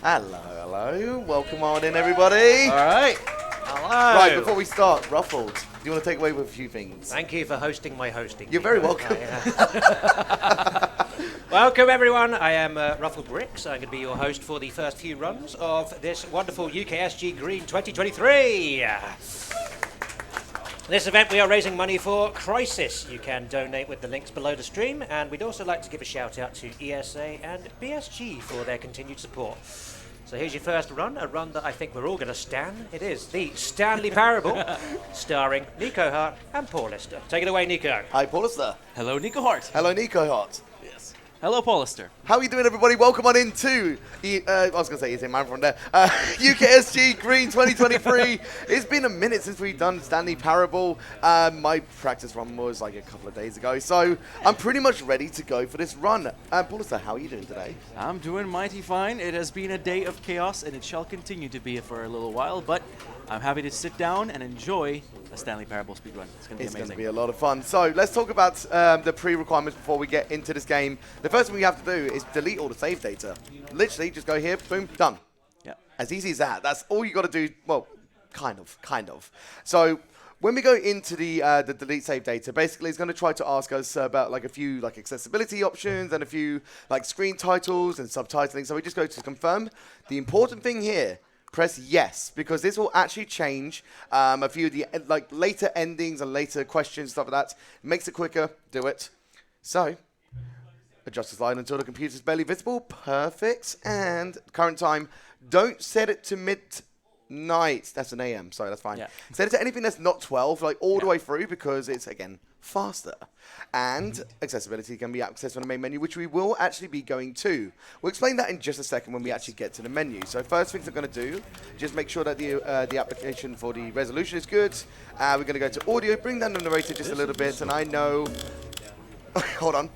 Hello, hello. Welcome on in, everybody. All right. Hello. Right, before we start, Ruffled, do you want to take away with a few things? Thank you for hosting my hosting. You're very welcome. Welcome, everyone. I am Ruffled Bricks. I'm going to be your host for the first few runs of this wonderful UKSG Green 2023. This event, we are raising money for Crisis. You can donate with the links below the stream, and we'd also like to give a shout out to ESA and BSG for their continued support. So here's your first run, a run that I think we're all going to stan. It is the Stanley Parable, starring Nikoheart and Paul Lister. Take it away, Nico. Hi, Paul Lister. Hello, Nikoheart. Hello, Nikoheart. Yes. Hello, Paul Lister. How are you doing, everybody? Welcome on into I was going to say, man from there. UKSG Green 2023. It's been a minute since we've done Stanley Parable. My practice run was like a couple of days ago, so I'm pretty much ready to go for this run. Paul Lister, how are you doing today? I'm doing mighty fine. It has been a day of chaos, and it shall continue to be for a little while, but I'm happy to sit down and enjoy a Stanley Parable speedrun. It's going to be amazing. It's going to be a lot of fun. So let's talk about the pre-requirements before we get into this game. The first thing we have to do is delete all the save data. Literally, just go here, boom, done. Yeah. As easy as that. That's all you got to do. Well, kind of. So when we go into the delete save data, basically it's going to try to ask us about like a few like accessibility options and a few like screen titles and subtitling. So we just go to confirm. The important thing here, press yes, because this will actually change a few of the like later endings and later questions, stuff like that. Makes it quicker. Do it. So adjust the slide until the computer is barely visible. Perfect. And current time, don't set it to midnight. That's an AM. Sorry, that's fine. Yeah. Set it to anything that's not 12, like all the way through, because it's, again, faster. And accessibility can be accessed on the main menu, which we will actually be going to. We'll explain that in just a second when we actually get to the menu. So first things I'm going to do, just make sure that the application for the resolution is good. We're going to go to audio, bring down the narrator just a little bit, and I know... Hold on.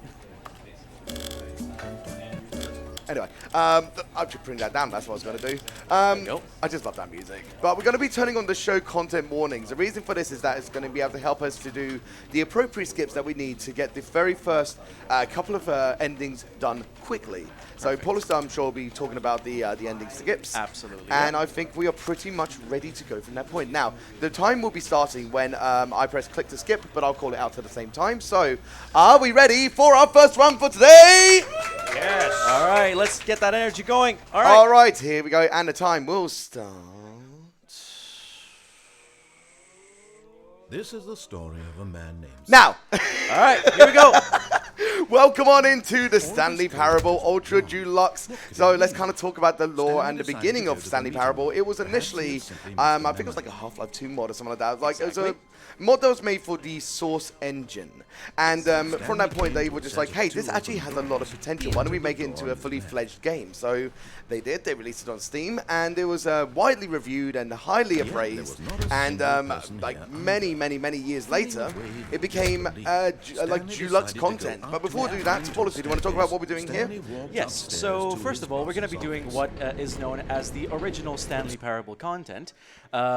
Anyway, I'll just bring that down. That's what I was going to do. I just love that music. But we're going to be turning on the show content warnings. The reason for this is that it's going to be able to help us to do the appropriate skips that we need to get the very first couple of endings done quickly. So Paul Lister, I'm sure, will be talking about the ending skips. Absolutely. And I think we are pretty much ready to go from that point. Now, the time will be starting when I press click to skip, but I'll call it out at the same time. So, are we ready for our first run for today? Yes. All right, let's get that energy going. All right, here we go. And the time will start. This is the story of a man named... Now. All right, here we go. Welcome on into the Stanley Parable Ultra Deluxe. So let's kind of talk about the lore and the beginning of Stanley Parable. It was initially, I think it was like a Half-Life 2 mod or something like that. Like it was a mod that was made for the Source engine. And from that point, they were just like, hey, this actually has a lot of potential. Why don't we make it into a fully fledged game? So they did. They released it on Steam, and it was widely reviewed and highly appraised. And like many years later, it became like Deluxe content. But before we do that, Paul, do you want to talk about what we're doing here? Yes, so first of all, we're going to be doing what is known as the original Stanley Parable content,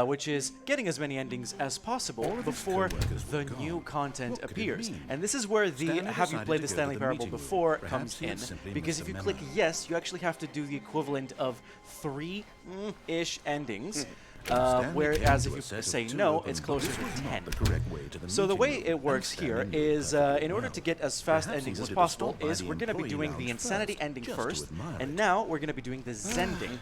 which is getting as many endings as possible before the new content appears. And this is where the have you played the Stanley Parable before comes in, because if you click yes, you actually have to do the equivalent of 3-ish endings. Whereas if you say no, it's closer to 10. So the way it works here is, in order to get as fast endings as possible, is we're going to be doing the Insanity ending first, and now we're going to be doing the Zending,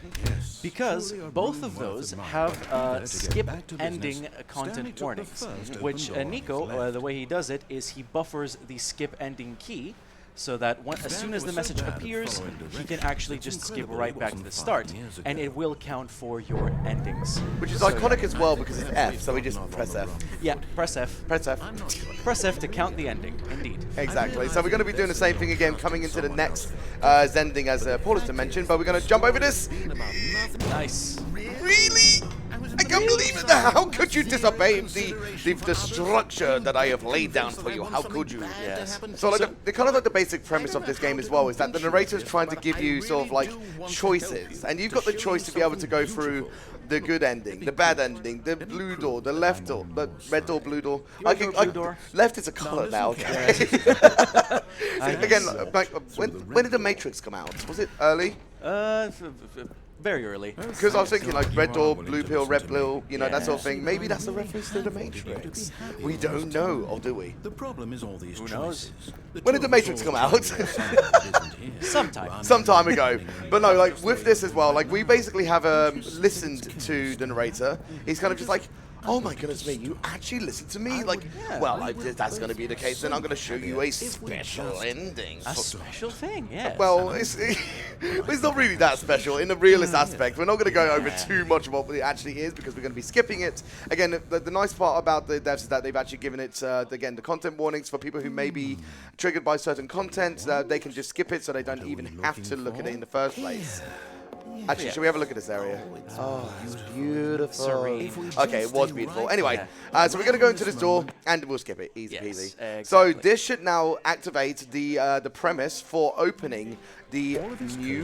because both of those have skip ending content warnings, which Nico, the way he does it is he buffers the skip ending key, so that as soon as the message appears, he can actually just skip right back to the start, and it will count for your endings. Which is iconic as well because it's F, so we just press F. Yeah, press F. Press F. Press F to count the ending, indeed. Exactly. So we're going to be doing the same thing again, coming into the next Zending, as Paul has mentioned, but we're going to jump over this. Nice. Really? I can't believe it. How could you disobey the structure that I have laid down for you? How could you? Yes. So like the kind of like the basic premise of this game as well is that the narrator is trying to give you sort of like choices, and you've got the choice to be able to go through the good ending, the bad ending, the blue door, the left door, the red door, blue door. Blue door. Left is a color now. Okay. Again, like when did the Matrix come out? Was it early? Very early. Because I was thinking like red door, blue pill, red pill, you know, that sort of thing. Maybe that's a reference to the Matrix. We don't know, or do we? The problem is all these Who knows? When did the Matrix come out? Sometime. Some time ago. But no, like with this as well, like we basically have listened to the narrator. He's kind of just like, oh my goodness me, you actually listened to me? Like, well, if that's going to be the case, then I'm going to show you a special ending. A special thing, yeah. Well, it's not really that special in the realist aspect. We're not going to go over too much of what it actually is because we're going to be skipping it. Again, the nice part about the devs is that they've actually given it, again, the content warnings for people who may be triggered by certain content. They can just skip it so they don't even have to look at it in the first place. Actually, should we have a look at this area? Oh, it's beautiful. Serene. Okay, it was beautiful. Anyway, so we're going to go into this door, and we'll skip it. Easy peasy. Exactly. So this should now activate the premise for opening the new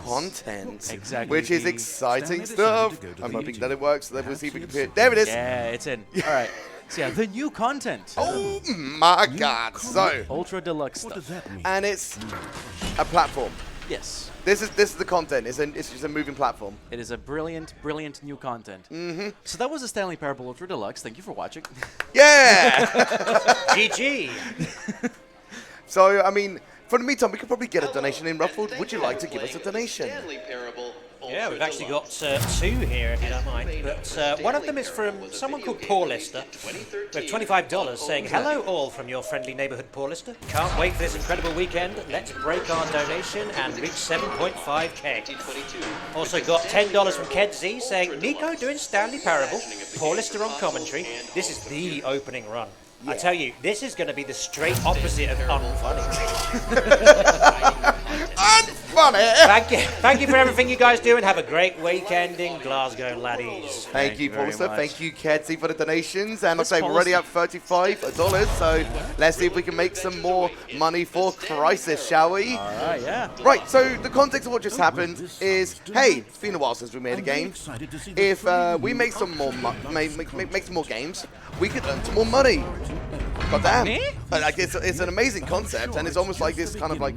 content. Exactly. Which is exciting stuff. I'm hoping that it works, so that we'll see if we can appear. There it is. Yeah, it's in. All right. So yeah, the new content. Oh my God. So, Ultra Deluxe stuff. and it's a platform. Yes. This is the content. It's just a moving platform. It is a brilliant, brilliant new content. Mm-hmm. So that was the Stanley Parable Ultra Deluxe. Thank you for watching. Yeah. GG. So, I mean, for the meantime, we could probably get a donation in, Ruffled. Would you like to give us a donation? Yeah, we've actually got two here, if you don't mind. But one of them is from someone called Paul Lister, with $25 saying, hello all from your friendly neighborhood Paul Lister. Can't wait for this incredible weekend. Let's break our donation and reach 7.5k. Also got $10 from Ked Z saying, Nico doing Stanley Parable, Paul Lister on commentary. This is the opening run. I tell you, this is going to be the straight opposite of unfunny. Unfunny! Thank you for everything you guys do, and have a great weekend in Glasgow, laddies. Thank you, very Paulista. much. Thank you, Kedsy, for the donations. And I'll That's say we're already Paulista. at $35, so let's see if we can make some more money for Crisis, shall we? All right, yeah. Right, so the context of what just happened is, hey, it's been a while since we made a game. If we make some more make some more games, we could earn some more money. God damn. Like, it's an amazing concept, and it's almost like this kind of like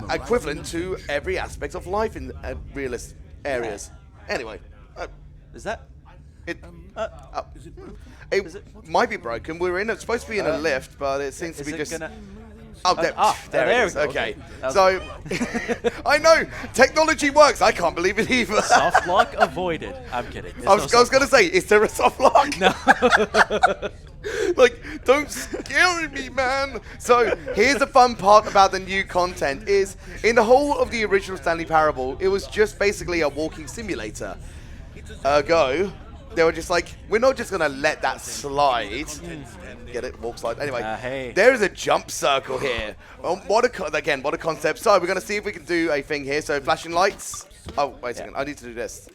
equivalent to every aspect of life in realist areas. Anyway, Is that? it might be broken. It's supposed to be in a lift, but it seems to be just. Gonna... Oh, there there it we is. go. Okay. Okay. So, I know technology works. I can't believe it either. Soft lock avoided. I'm kidding. There's I was no going to say, is there a soft lock? No. Like, don't scare me, man. So, here's the fun part about the new content is, in the whole of the original Stanley Parable, it was just basically a walking simulator. Ergo, they were just like, we're not just going to let that slide. Get it? Walk slide. Anyway, hey. there is a jump circle here. What a concept. So, we're going to see if we can do a thing here. So, flashing lights. Oh, wait a second. I need to do this.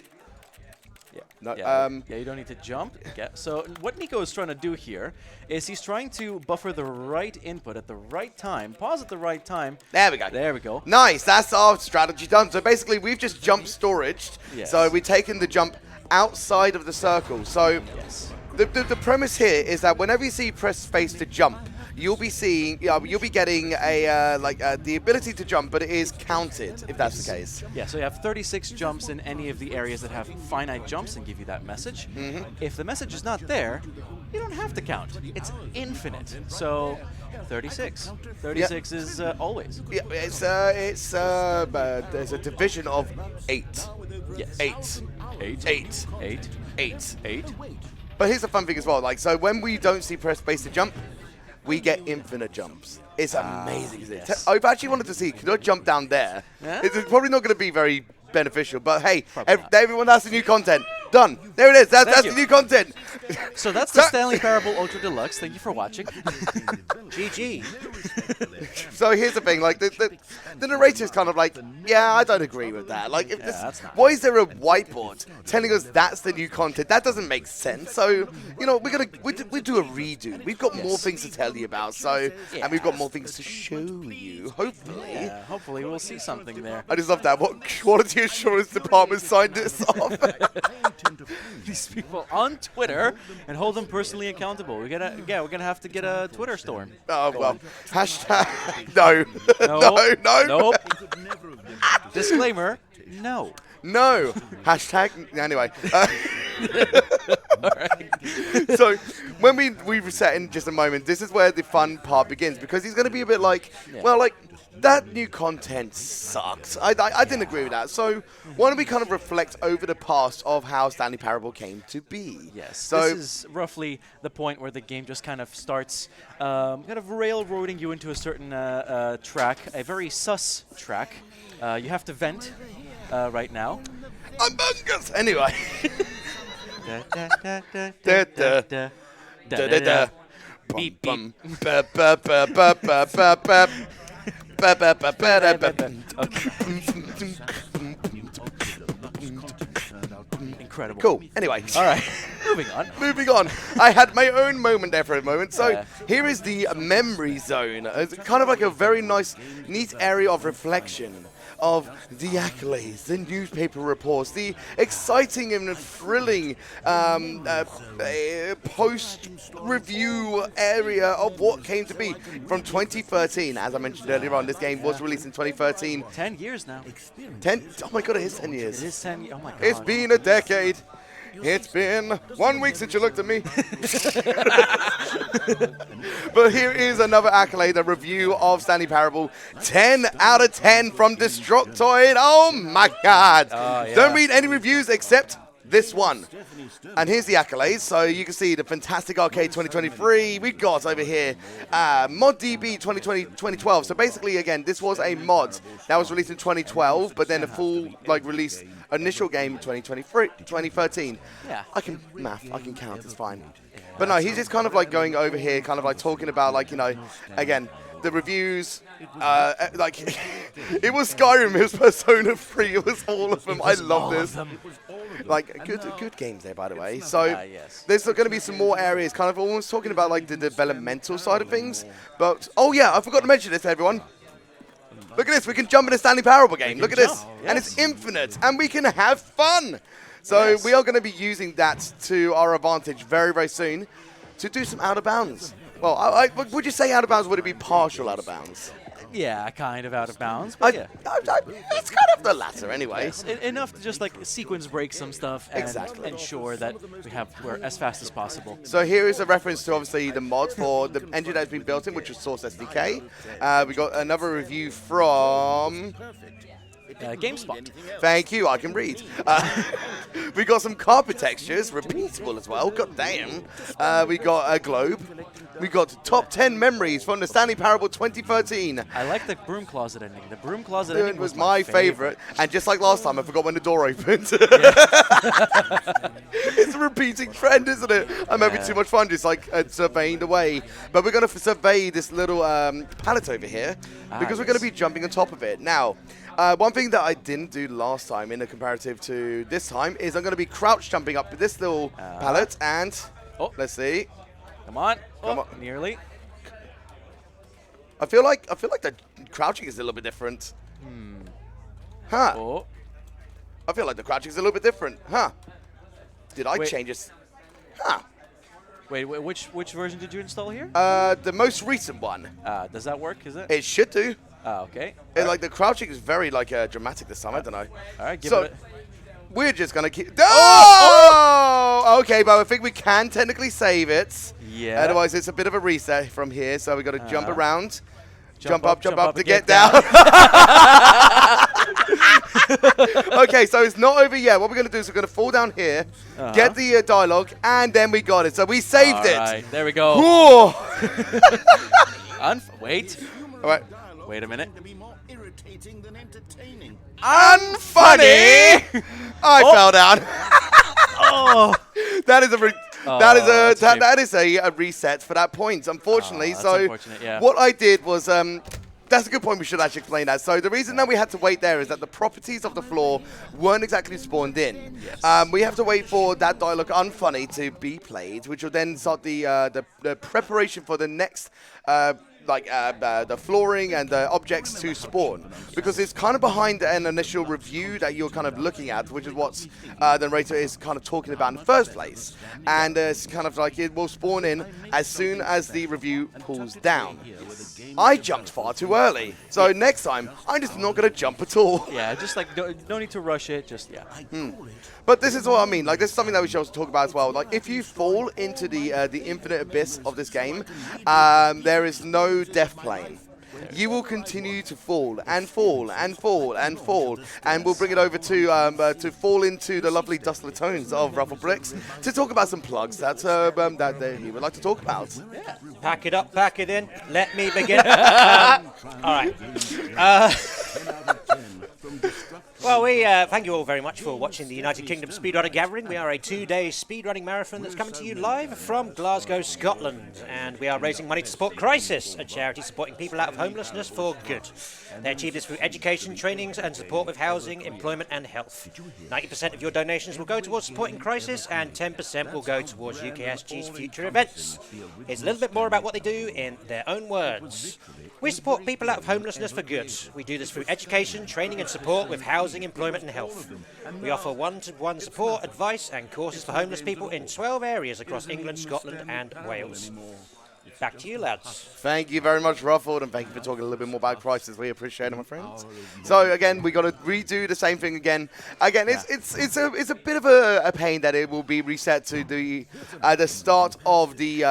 Yeah. No, Yeah, you don't need to jump. Yeah. So what Nico is trying to do here is he's trying to buffer the right input at the right time, pause at the right time. There we go. There we go. Nice. That's our strategy done. So basically, we've just jump storaged. Yes. So we've taken the jump outside of the circle. So Yes. the premise here is that whenever you see press space to jump, you'll be seeing, you'll be getting the ability to jump, but it is counted if that's the case. Yeah, so you have 36 jumps in any of the areas that have finite jumps and give you that message. If the message is not there, you don't have to count. It's infinite. So 36. 36 is always. Yeah, there's a division of 8. Yes. 8. 8. 8. 8. 8. 8. But here's the fun thing as well. Like, so when we don't see press space to jump, we get infinite jumps. It's amazing. Isn't it? Yes. I've actually wanted to see, could I jump down there? Yeah. It's probably not going to be very beneficial, but hey, Not. everyone, that's the new content. Done. There it is. That's you. the new content. So that's the Stanley Parable Ultra Deluxe. Thank you for watching. GG. So here's the thing, like the narrator is kind of like, yeah, I don't agree with that. Like, if that's not why is there a whiteboard telling us that's the new content? That doesn't make sense. So we do a redo. We've got more things to tell you about. So and we've got more things to show you. Hopefully. Yeah, hopefully we'll see something there. I just love that. What quality assurance department signed this off? These people on Twitter and hold them personally accountable. We're gonna have to get a Twitter storm. Oh well. Hashtag no. No. No. Nope. Disclaimer. No. No. Hashtag. Anyway. So when we reset in just a moment, this is where the fun part begins because he's going to be a bit like, well, like that new content sucks. I didn't agree with that. So why don't we kind of reflect over the past of how Stanley Parable came to be? Yes. So this is roughly the point where the game just kind of starts kind of railroading you into a certain track, a very sus track. You have to vent right now. Among Us. Anyway. Beep, Bum, beep. ba, ba, ba, ba, ba, ba, ba. Ba, ba, ba, ba, da, ba. Incredible. Cool. Anyway. All right. Moving on. Moving on. I had my own moment there for a moment. So here is the memory zone. It's kind of like a very nice, neat area of reflection of the accolades, the newspaper reports, the exciting and thrilling post-review area of what came to be from 2013. As I mentioned earlier on, this game was released in 2013. 10 years now. 10? Oh my god, it is 10 years. It is 10. Oh my god. It's been a decade. It's been 1 week since you looked at me. But here is another accolade, a review of Stanley Parable. 10 out of 10 from Destructoid. Oh my god. Don't read any reviews except this one. And here's the accolades. So you can see the Fantastic Arcade 2023. We got over here ModDB 2012. So basically, again, this was a mod that was released in 2012, but then a full release initial game in 2013. Yeah. I can count, it's fine. But no, he's just kind of like going over here, kind of like talking about again, the reviews, it was Skyrim, it was Persona 3, it was all of them. I love this. Good games there, by the way. So yes. there's going to be some more areas, kind of almost talking about the developmental side of things. But oh yeah, I forgot to mention this, everyone. Look at this, we can jump in a Stanley Parable game. Look at this, and it's infinite, and we can have fun. So we are going to be using that to our advantage very, very soon to do some out of bounds. Well, would you say out of bounds? Would it be partial out of bounds? Yeah, kind of out of bounds. But yeah. It's kind of the latter anyway. Yes, enough to just sequence break some stuff and ensure that we're as fast as possible. So here is a reference to obviously the mod for the engine that's been built in, which is Source SDK. We got another review from GameSpot. Thank you, I can read. We got some carpet textures, repeatable as well, god damn. We got a globe. We got top 10 memories from the Stanley Parable 2013. I like the broom closet ending. The broom closet ending was my favorite. And just like last time, I forgot when the door opened. It's a repeating trend, isn't it? I'm having too much fun just surveying the way. But we're going to survey this little pallet over here because we're going to be jumping on top of it. Now, one thing that I didn't do last time in a comparative to this time is I'm going to be crouch jumping up this little pallet and let's see. Come on. Come on. Nearly. I feel like the crouching is a little bit different. Huh. Oh. I feel like the crouching is a little bit different. Huh. Did I change this? Huh. Wait, which version did you install here? The most recent one. Does that work? Is it? It should do. Okay. The crouching is very dramatic this time. I don't know. All right, give it. We're just gonna keep. Oh! Okay, but I think we can technically save it. Yeah. Otherwise, it's a bit of a reset from here. So we got to jump around, jump up to get down. Okay, so it's not over yet. What we're gonna do is we're gonna fall down here, get the dialogue, and then we got it. So we saved it. Right, there we go. Whoa. Wait. All right. Wait a minute. Unfunny. I fell down. That is a reset for that point, unfortunately. That's so unfortunate, yeah. What I did was that's a good point. We should actually explain that. So the reason that we had to wait there is that the properties of the floor weren't exactly spawned in. Yes. We have to wait for that dialogue unfunny to be played, which will then start the preparation for the next the flooring and the objects to spawn, because it's kind of behind an initial review that you're kind of looking at, which is what the narrator is kind of talking about in the first place. And it's kind of like it will spawn in as soon as the review pulls down. I jumped far too early, so next time I'm just not going to jump at all. Yeah, just like no need to rush it. Just But this is what I mean. Like, this is something that we should also talk about as well. Like, if you fall into the infinite abyss of this game, there is no death plane. You will continue to fall and fall and fall and fall, and we'll bring it over to fall into the lovely dustler tones of Ruffle Bricks to talk about some plugs that he would like to talk about. Yeah. Pack it up, pack it in. Let me begin. All right. Well, we thank you all very much for watching the United Kingdom Speedrunner Gathering. We are a 2-day speedrunning marathon that's coming to you live from Glasgow, Scotland. And we are raising money to support Crisis, a charity supporting people out of homelessness for good. They achieve this through education, trainings, and support with housing, employment, and health. 90% of your donations will go towards supporting Crisis, and 10% will go towards UKSG's future events. Here's a little bit more about what they do in their own words. We support people out of homelessness for good. We do this through education, training, and support with housing, employment, and health. We offer one-to-one support, advice, and courses for homeless people in 12 areas across England, Scotland, and Wales. Back to you, lads. Thank you very much, Ruffled, and thank you for talking a little bit more about Crisis. We appreciate it, my friends. So again, we got to redo the same thing again. Again, it's a bit of a pain that it will be reset to the start of the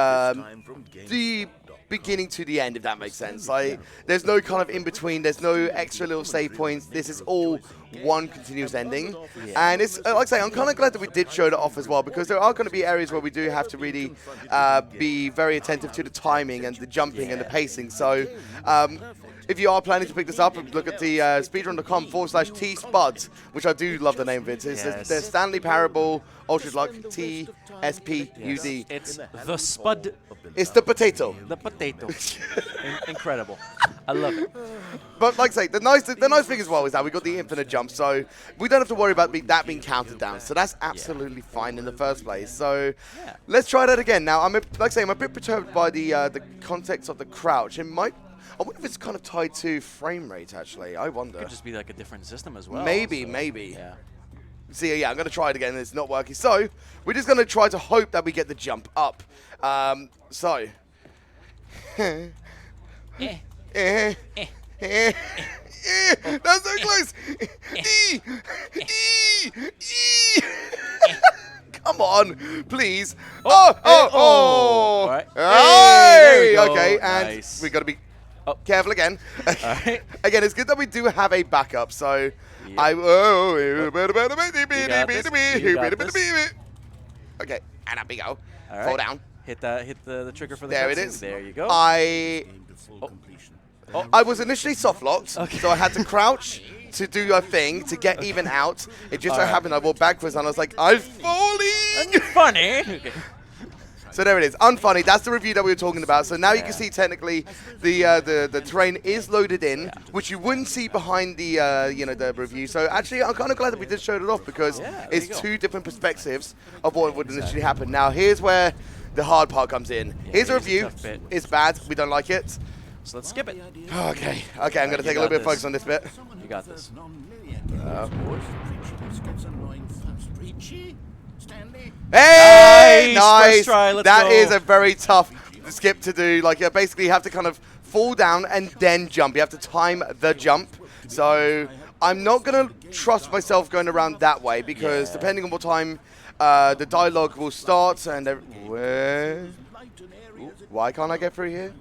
beginning to the end, if that makes sense. Like, there's no kind of in between. There's no extra little save points. This is all one continuous ending. And it's like I say, I'm kind of glad that we did show it off as well, because there are going to be areas where we do have to really be very attentive to the timing and the jumping and the pacing. So if you are planning to pick this up, look at the speedrun.com/T-Spud, which I do love the name of it. It's the Stanley Parable Ultra Luck TSPUD. It's the Spud. It's the potato. The potato. Incredible. I love it. But like I say, the nice thing as well is that we got the infinite jump, so we don't have to worry about that being counted down. So that's absolutely fine in the first place. So let's try that again. Now, I'm a bit perturbed by the context of the crouch. I wonder if it's kind of tied to frame rate, actually. I wonder. It could just be like a different system as well. Maybe. Yeah. See, yeah, I'm going to try it again, and it's not working. So we're just going to try to hope that we get the jump up. So. That's so close. Come on, please. All right. Hey, there we go. Okay, and Nice. we got to be careful again. All right. Again, it's good that we do have a backup. So Okay, and up we go. All right. Fall down. Hit the trigger for the There it cutscene. is. There you go. I was initially soft locked, so I had to crouch to do a thing to get even out. It just so happened I walked backwards and I was like, I'm falling! Funny. Okay. So there it is. Unfunny. That's the review that we were talking about. So now you can see technically the terrain is loaded in, which you wouldn't see behind the the review. So actually, I'm kind of glad that we did show it off, because it's two different perspectives of what would initially happen. Now here's where the hard part comes in. Here's a review. It's bad. We don't like it. So let's skip it. Okay. I'm going to take a little bit of focus on this bit. You got this. Hey, Nice! First try, let's That go. is a very tough skip to do. Like, you basically have to kind of fall down and then jump. You have to time the jump. So I'm not going to trust myself going around that way, because depending on what time the dialogue will start and why can't I get through here?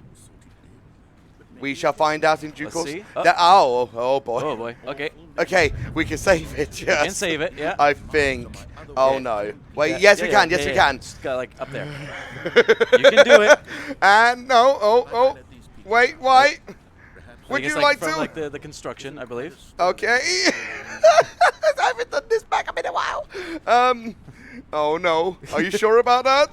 We shall find out in due Let's course. see. Oh boy. Oh boy. Okay. Okay, we can save it. Yes. Can save it. Yeah. I think. Oh no. Wait. Yes, we can. Yes, we can. Just got like up there. You can do it. And no. Oh. Wait. Why? Would It's you like from to? like the construction, I believe. Okay. I haven't done this back up in a while. Oh no. Are you sure about that?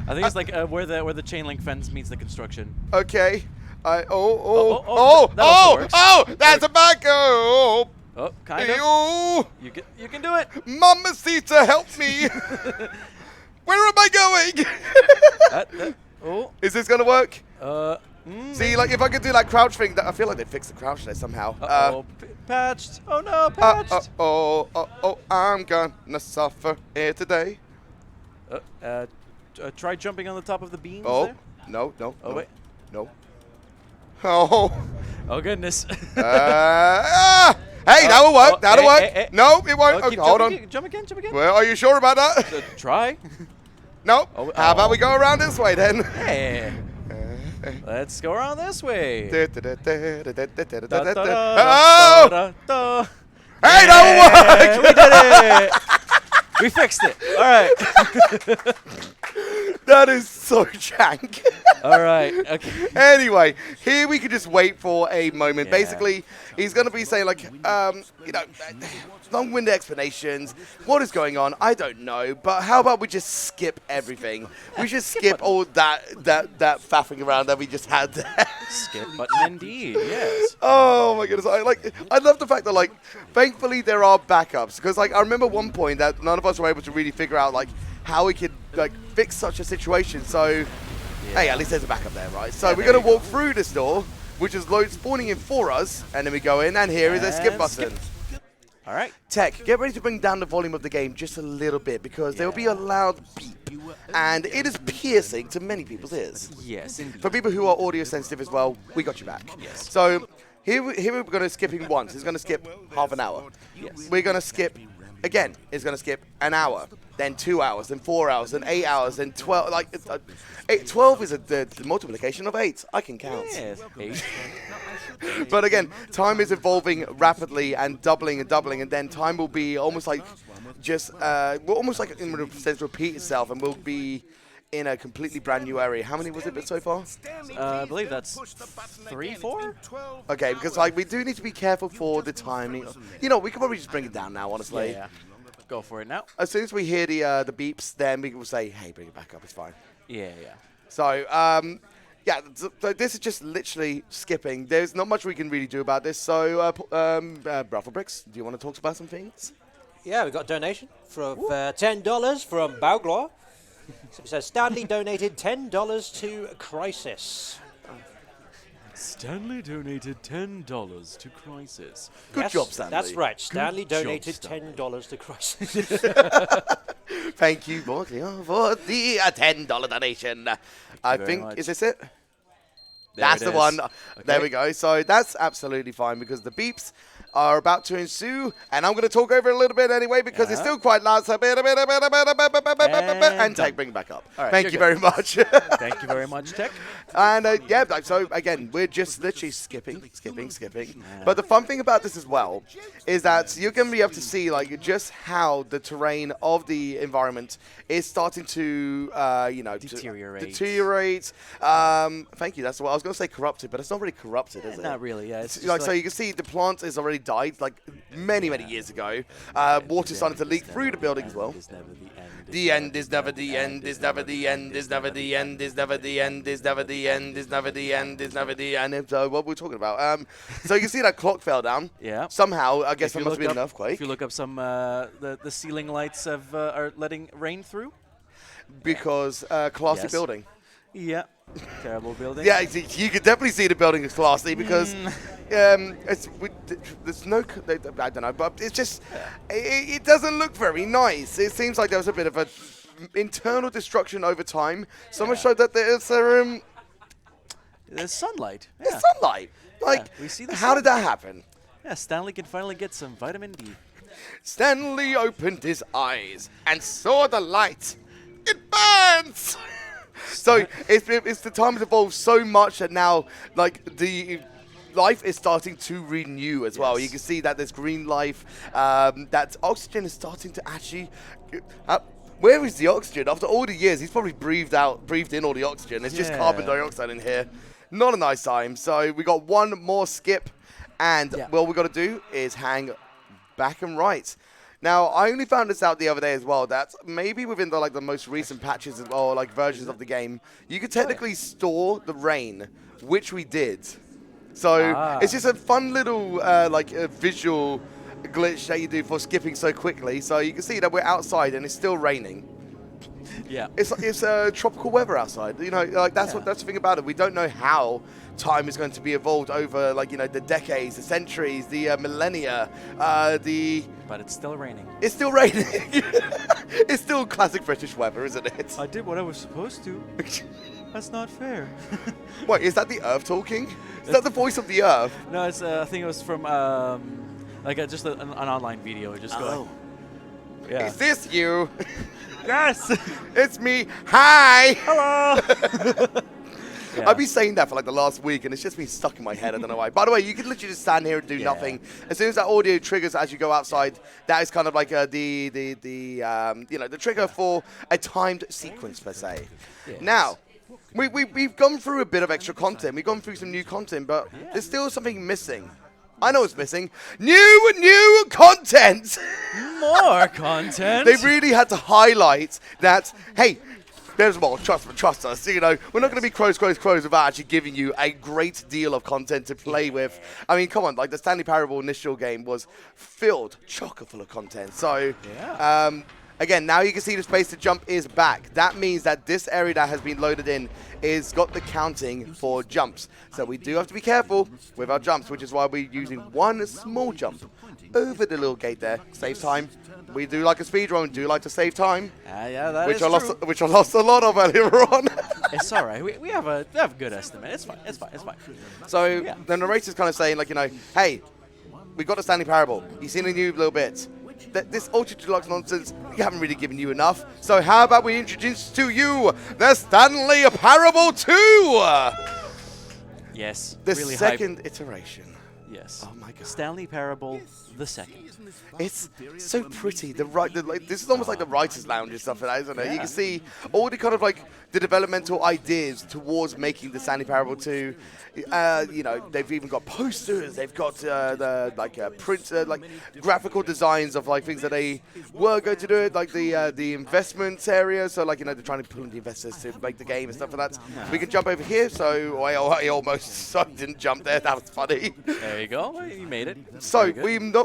I think it's like where the chain link fence meets the construction. Okay. That also works. That's a back. Oh. Oh, kind of. Oh. You can do it. Mamacita, help me. Where am I going? Oh. Is this gonna work? See, like if I could do that crouch thing, I feel like they fixed the crouch there somehow. Patched. Oh no, patched. I'm gonna suffer here today. Try jumping on the top of the beams Oh, there. no. Oh, wait. No. Oh. Oh, goodness. Hey, that'll work. That'll work. Hey. No, it won't. Oh, Okay, hold on. Jump again. Well, are you sure about that? Try. No. Oh, How about we go around this way then? Hey. Let's go around this way. Oh! Oh! Hey, that'll work. We did it. We fixed it. All right. That is so jank. All right. Okay. Anyway, here we could just wait for a moment. Yeah. Basically, he's going to be saying like, long-winded explanations. What is going on? I don't know. But how about we just skip everything? We should skip all that faffing around that we just had there. Skip button indeed. Yes. Oh my goodness! I love the fact that like, thankfully there are backups because like I remember one point that none of us were able to really figure out like how we could like fix such a situation. So, hey, at least there's a backup there, right? So we're gonna walk through this door, which is load spawning in for us, and then we go in, and here is a skip button. All right. Tech, get ready to bring down the volume of the game just a little bit because there will be a loud beep, and it is piercing to many people's ears. Yes, indeed. For people who are audio sensitive as well, we got you back. Yes. So here we're going to skipping once. It's going to skip half an hour. Yes. We're going to skip again. It's going to skip an hour, then 2 hours, then 4 hours, then 8 hours, then 12. Like 12 is the multiplication of 8. I can count. Yes. 8. But again, time is evolving rapidly and doubling, and then time will be almost like just almost like in a sense repeat itself, and we'll be in a completely brand new area. How many was it so far? I believe that's 3, 4. Okay, because like we do need to be careful for the timing. You know, we can probably just bring it down now, honestly. Yeah. Go for it now. As soon as we hear the beeps, then we will say, "Hey, bring it back up. It's fine." Yeah. So, yeah, so this is just literally skipping. There's not much we can really do about this. So, Brothel Bricks, do you want to talk about some things? Yeah, we got a donation for $10 from Bauglaw. So it says Stanley donated $10 to Crisis. Stanley donated $10 to Crisis. Good job, Stanley. That's right. Stanley job, donated Stanley. $10 to Crisis. Thank you, Borglio, for the $10 donation. I very think, much. is this it? There That's it the is. one. Okay. There we go. So that's absolutely fine because the beeps are about to ensue, and I'm going to talk over it a little bit anyway because it's still quite loud. So and Tech, bring it back up. All right, Thank you very much. Thank you very much, Tech. And yeah, so again, we're just literally skipping. But the fun thing about this as well is that you're going to be able to see like just how the terrain of the environment is starting to, deteriorate. Thank you. That's what I was going to say. Corrupted, but it's not really corrupted, is it? Not really. Yeah. It's Like, so you can see the plant has already died like many years ago. Water's starting to leak through the building as well. The end is never the end, is never the end, is never the end, is never the end, is never the end, is never the end, is never the end. What we're talking about. So you can see that clock fell down. Yeah. Somehow, I guess If you there must have look been an up- earthquake. If you look up some, the ceiling lights are letting rain through. Because classy Yes. building. Yeah. Terrible building. Yeah, you could definitely see the building is classy because there's no, I don't know, but it's just, it doesn't look very nice. It seems like there was a bit of a internal destruction over time. So much so that there's sunlight. Yeah. there's sunlight. Like, we see the how did that happen? Yeah, Stanley can finally get some vitamin D. Stanley opened his eyes and saw the light. It burns! So it's the time has evolved so much that now, like, the life is starting to renew as well. Yes. You can see that there's green life, that oxygen is starting to actually... where is the oxygen? After all the years, he's probably breathed in all the oxygen. It's just carbon dioxide in here. Not a nice time. So we got one more skip, and what we got to do is hang back and right. Now, I only found this out the other day as well, that maybe within the most recent patches or like versions of the game, you could technically store the rain, which we did. So it's just a fun little visual glitch that you do for skipping so quickly. So you can see that we're outside and it's still raining. Yeah. It's tropical weather outside. You know, like that's the thing about it. We don't know how time is going to be evolved over, like, you know, the decades, the centuries, the millennia, But it's still raining. It's still raining. It's still classic British weather, isn't it? I did what I was supposed to. That's not fair. Wait, is that the Earth talking? Is that the voice of the Earth? No, it's. I think it was from just an online video. Just going. Yeah. Is this you? Yes. It's me. Hi. Hello. Yeah. I've been saying that for like the last week, and it's just been stuck in my head. I don't know why. By the way, you can literally just stand here and do nothing. As soon as that audio triggers as you go outside, that is kind of like the trigger for a timed sequence per se. Yes. Now, we've gone through a bit of extra content. We've gone through some new content, but there's still something missing. I know it's missing. New content. More content. They really had to highlight that. Hey. There's more. Trust us. You know, we're not going to be crows without actually giving you a great deal of content to play with. I mean, come on. Like, the Stanley Parable initial game was filled, chocker full of content. So, again, now you can see the space to jump is back. That means that this area that has been loaded in is got the counting for jumps. So we do have to be careful with our jumps, which is why we're using one small jump over the little gate there. Saves time. We do like a speedrun, do like to save time. That which is true. true. Which I lost a lot of earlier on. It's all right. We have a good estimate. It's fine. So the narrator's kind of saying, like, you know, hey, we got the Stanley Parable. You've seen a new little bit. This Ultra Deluxe nonsense, we haven't really given you enough. So how about we introduce to you the Stanley Parable 2? Yes. The really second iteration. Yes. Oh my God. Stanley Parable the second. It's so pretty. This is almost like the writer's lounge and stuff like that, isn't it? You can see all the kind of like the developmental ideas towards making the Stanley Parable 2. You know, they've even got posters. They've got printer, like graphical designs of like things that they were going to do, like the investment area. So like, you know, they're trying to pull in the investors to make the game and stuff like that. We can jump over here. So I almost didn't jump there. That was funny. There you go. You made it. So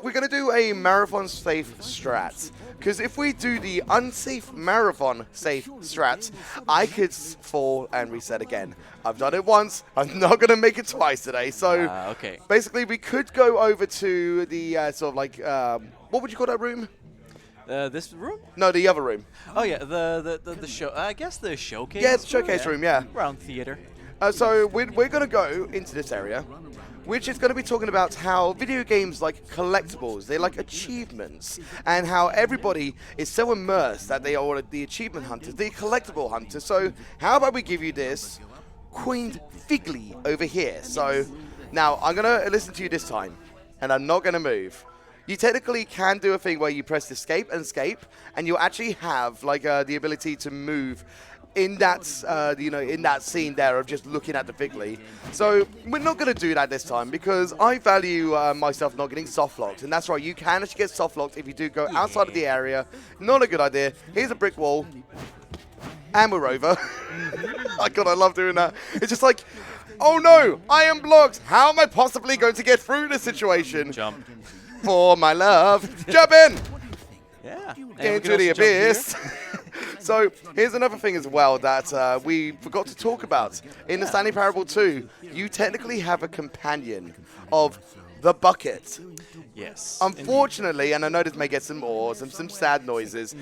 we're going to do a marathon safe strat, because if we do the unsafe marathon safe strat, I could fall and reset again. I've done it once. I'm not going to make it twice today. So basically, we could go over to the sort of like what would you call that room? This room? No, the other room. Oh yeah, the show. I guess the showcase. Yeah, the showcase room. Yeah. Around theater. So we're going to go into this area, which is going to be talking about how video games like collectibles, they like achievements, and how everybody is so immersed that they are the achievement hunters, the collectible hunters. So how about we give you this Queen Figley over here? So now I'm going to listen to you this time, and I'm not going to move. You technically can do a thing where you press escape, and you'll actually have like the ability to move in that in that scene there of just looking at the Figley. So we're not going to do that this time, because I value myself not getting soft locked, and that's right, you can actually get soft locked if you do go outside of the area. Not a good idea. Here's a brick wall, and we're over. Oh God, I love doing that. It's just like, oh no, I am blocked. How am I possibly going to get through this situation? Jump. For my love, jump in. Yeah. Into the abyss. So here's another thing as well that we forgot to talk about. In the Stanley Parable 2, you technically have a companion of the bucket. Yes. Unfortunately, and I know this may get some sad noises,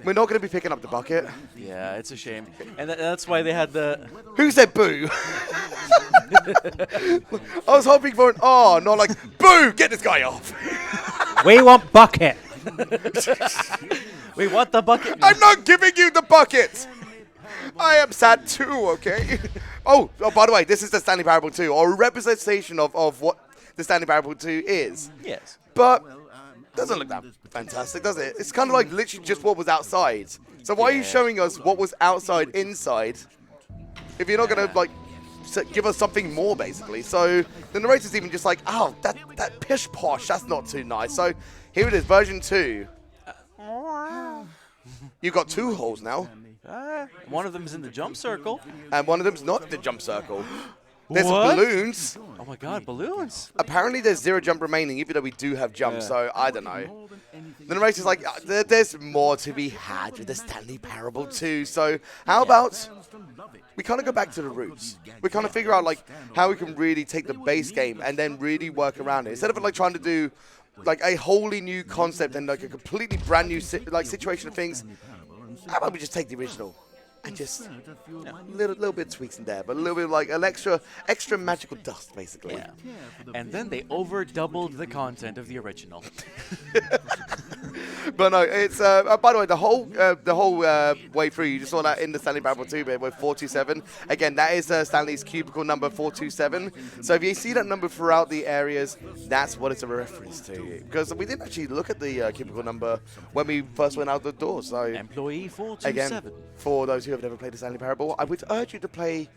we're not going to be picking up the bucket. Yeah, it's a shame. And that's why they had the... Who said boo? I was hoping for an oh, not like, boo, get this guy off. We want bucket. We want the bucket. I'm not giving you the bucket. I am sad too, okay? Oh, by the way, this is the Stanley Parable 2, or a representation of what the Stanley Parable 2 is. Yes. But doesn't look that fantastic, does it? It's kind of like literally just what was outside. So why are you showing us what was outside inside if you're not going to, like, give us something more, basically? So the narrator's even just like, oh, that pish posh, that's not too nice. So here it is, version 2. You've got 2 holes now. One of them is in the jump circle. And one of them's not in the jump circle. There's What? balloons. Oh my God, balloons. Apparently there's 0 jump remaining, even though we do have jump, so I don't know. The narrator's like, there's more to be had with the Stanley Parable 2. So how about we kind of go back to the roots? We kind of figure out like how we can really take the base game and then really work around it. Instead of like trying to do like a wholly new concept and like a completely brand new situation of things, how about we just take the original? And just little bit of tweaks in there, but a little bit of like an extra magical dust, basically. Yeah. And then they over-doubled the content of the original. But no, it's by the way, the whole way through, you just saw that in the Stanley Parable 2 bit with 427. Again, that is Stanley's cubicle number 427. So if you see that number throughout the areas, that's what it's a reference to. Because we didn't actually look at the cubicle number when we first went out the door. So Employee 427. again, for those who have never played the Stanley Parable, I would urge you to play.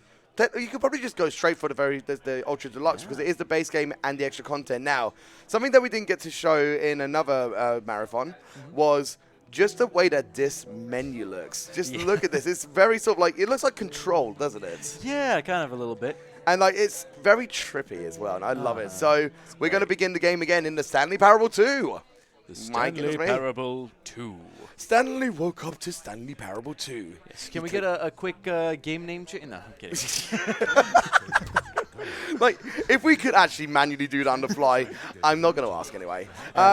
You could probably just go straight for the Ultra Deluxe because it is the base game and the extra content. Now, something that we didn't get to show in another marathon was just the way that this menu looks. Just look at this. It's very sort of like, it looks like Control, doesn't it? Yeah, kind of a little bit. And like it's very trippy as well, and I love it. So we're going to begin the game again in the Stanley Parable 2. The Stanley Parable 2. Stanley woke up to Stanley Parable 2. Yes. Can we get a quick game name change? No, I'm kidding. Like, if we could actually manually do that on the fly, I'm not going to ask anyway.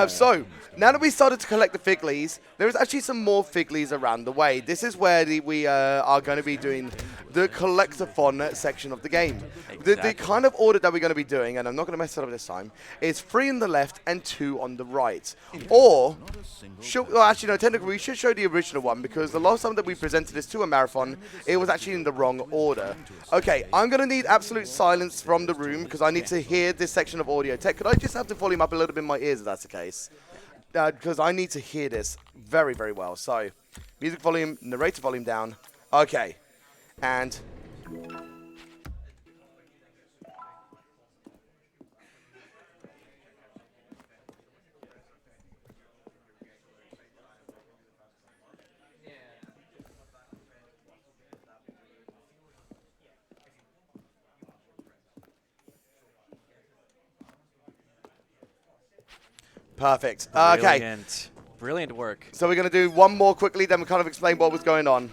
So, now that we started to collect the Figlies, there is actually some more Figlies around the way. This is where we are going to be doing the collectathon section of the game. The kind of order that we're going to be doing, and I'm not going to mess it up this time, is 3 on the left and 2 on the right. Or, actually no, technically we should show the original one because the last time that we presented this to a marathon, it was actually in the wrong order. Okay, I'm going to need absolute silence from the room because I need to hear this section of audio. Tech, could I just have the volume up a little bit in my ears if that's the case? Because I need to hear this very, very well. So, music volume, narrator volume down. Okay. And perfect. Okay. Brilliant. Brilliant work. So we're going to do one more quickly, then we'll kind of explain what was going on.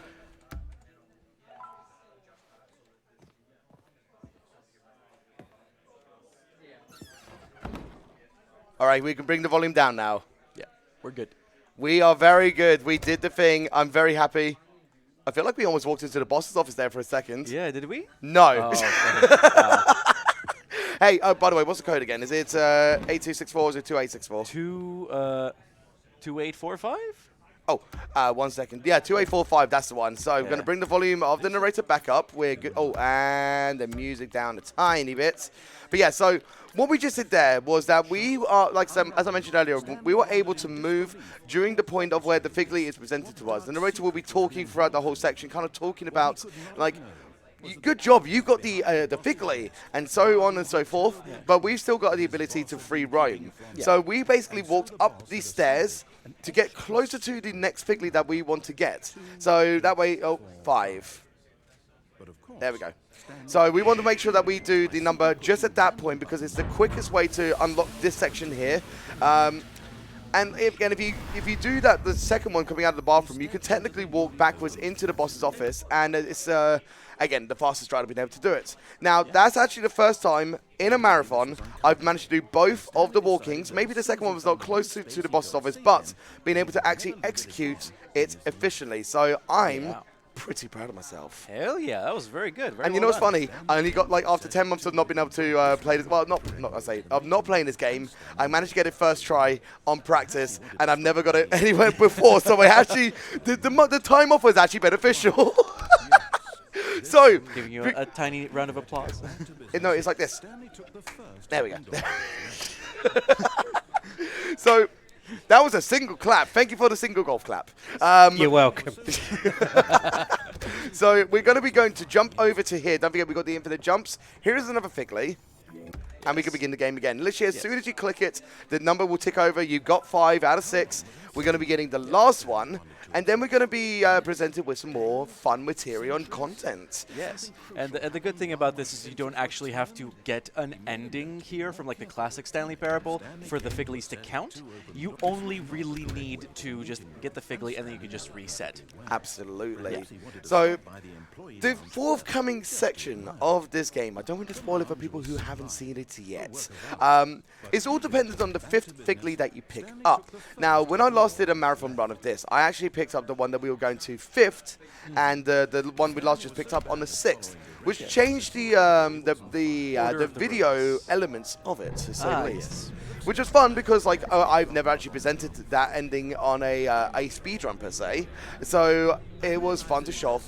All right, we can bring the volume down now. Yeah, we're good. We are very good. We did the thing. I'm very happy. I feel like we almost walked into the boss's office there for a second. Yeah, did we? No. Oh, Hey, by the way, what's the code again? Is it 8264 or is it 2864? 2845? Oh, 1 second. Yeah, 2845, that's the one. So I'm going to bring the volume of the narrator back up. We're good. Oh, and the music down a tiny bit. But yeah, so what we just did there was that we are, like as I mentioned earlier, we were able to move during the point of where the Figly is presented to us. The narrator will be talking throughout the whole section, kind of talking about, like, good job, you got the Figly, and so on and so forth, but we've still got the ability to free roam. So we basically walked up these stairs to get closer to the next Figly that we want to get. So that way, 5. There we go. So we want to make sure that we do the number just at that point because it's the quickest way to unlock this section here. And if you do that, the second one coming out of the bathroom, you can technically walk backwards into the boss's office, and it's again the fastest route of being able to do it. Now that's actually the first time in a marathon I've managed to do both of the walkings. Maybe the second one was not close to the boss's office, but being able to actually execute it efficiently. So I'm pretty proud of myself. Hell yeah, that was very good. Very and you know what's funny? I only got, like, after 10 months of not being able to play this, well, of not playing this game, I managed to get it first try on practice, and I've never got it anywhere before. So I actually, the time off was actually beneficial. So, giving you a tiny round of applause. No, it's like this. There we go. So, that was a single clap. Thank you for the single golf clap. You're welcome. So we're going to be going to jump over to here. Don't forget, we've got the infinite jumps. Here is another Figly. And we can begin the game again. Literally, as soon as you click it, the number will tick over. You've got 5 out of 6. We're going to be getting the last one. and then we're going to be presented with some more fun material and content. Yes, and the good thing about this is you don't actually have to get an ending here from like the classic Stanley Parable for the Figlies to count. You only really need to just get the Figly and then you can just reset. Absolutely. So, the forthcoming section of this game, I don't want to spoil it for people who haven't seen it yet. It's all dependent on the 5th Figly that you pick up. Now, when I last did a marathon run of this, I actually picked up the one that we were going to 5th, and the one we last just picked up on the 6th, which changed the video elements of it, to say the least. Yes. Which was fun because, like, I've never actually presented that ending on a speedrun per se, so it was fun to show off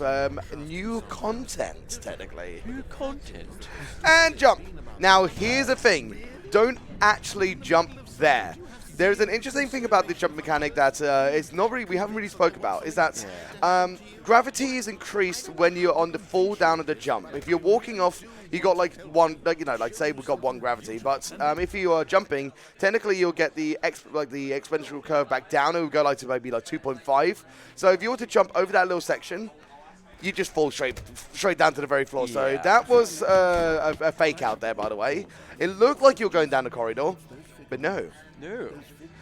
new content, technically. New content. And jump. Now, here's the thing. Don't actually jump there. There's an interesting thing about the jump mechanic that we haven't really spoke about, is that gravity is increased when you're on the fall down of the jump. If you're walking off, you got like one, like say we've got 1 gravity, but if you are jumping, technically you'll get the exponential curve back down. It will go like to maybe like 2.5. So if you were to jump over that little section, you just fall straight down to the very floor. So that was a fake out there, by the way. It looked like you were going down the corridor, but no. No.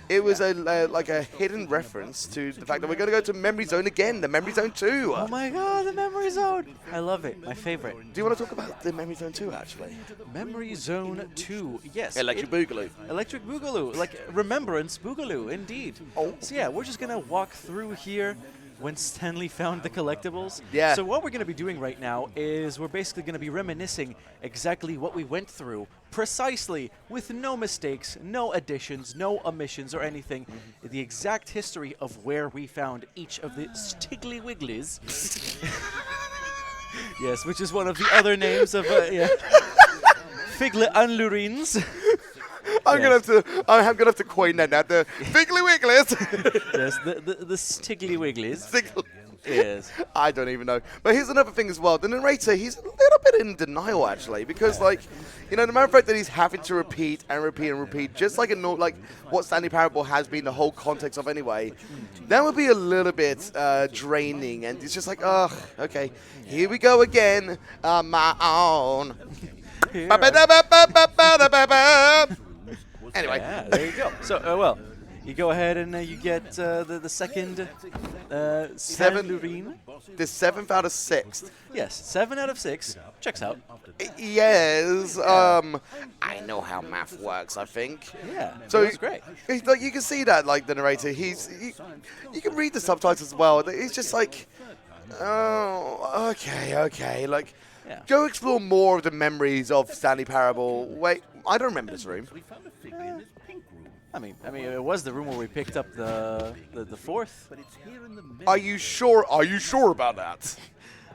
It was like a hidden reference to the fact that we're going to go to Memory Zone again, the Memory Zone 2. Oh my god, the Memory Zone! I love it, my favorite. Do you want to talk about the Memory Zone 2, actually? Memory Zone 2, yes. Electric Boogaloo. Electric Boogaloo, like Remembrance Boogaloo, indeed. Oh. So yeah, we're just going to walk through here when Stanley found the collectibles. Yeah. So what we're going to be doing right now is we're basically going to be reminiscing exactly what we went through, precisely, with no mistakes, no additions, no omissions or anything. The exact history of where we found each of the Stiggly Wigglies. Yes, which is one of the other names of Figle Anlurins. I'm gonna have to coin that now. The Figgly Wigglies. Yes, the Stiggly Wigglies. Sigl- Yes. I don't even know. But here's another thing as well. The narrator, he's a little bit in denial, actually, because, like, the matter of fact that he's having to repeat and repeat and repeat, just like what Stanley Parable has been the whole context of anyway, that would be a little bit draining. And it's just like, oh, okay, here we go again on my own. Anyway. Yeah, there you go. So, you go ahead and you get the second 7. Lurine. The 7th out of 6th. Yes, 7 out of 6. Checks out. Yes. I know how math works, I think. Yeah, So that's great. Like, you can see that, like, the narrator, you can read the subtitles as well. He's just like, oh, okay. Like, Yeah. go explore more of the memories of Stanley Parable. Wait, I don't remember this room. I mean, it was the room where we picked up the 4th. Are you sure? Are you sure about that?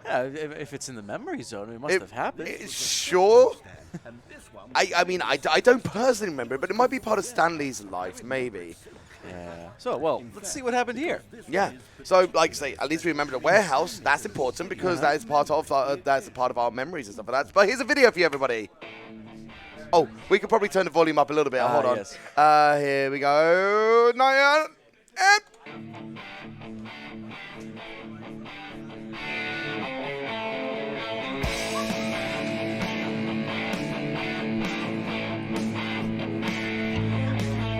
Yeah, if it's in the memory zone, it must have happened. Sure. I mean, I don't personally remember it, but it might be part of Stanley's life, maybe. Yeah. So, well, let's see what happened here. Yeah. So, like I say, at least we remember the warehouse. That's important because that is part of our memories and stuff like that. But here's a video for you, everybody. Oh, we could probably turn the volume up a little bit. Hold on. Yes. Here we go.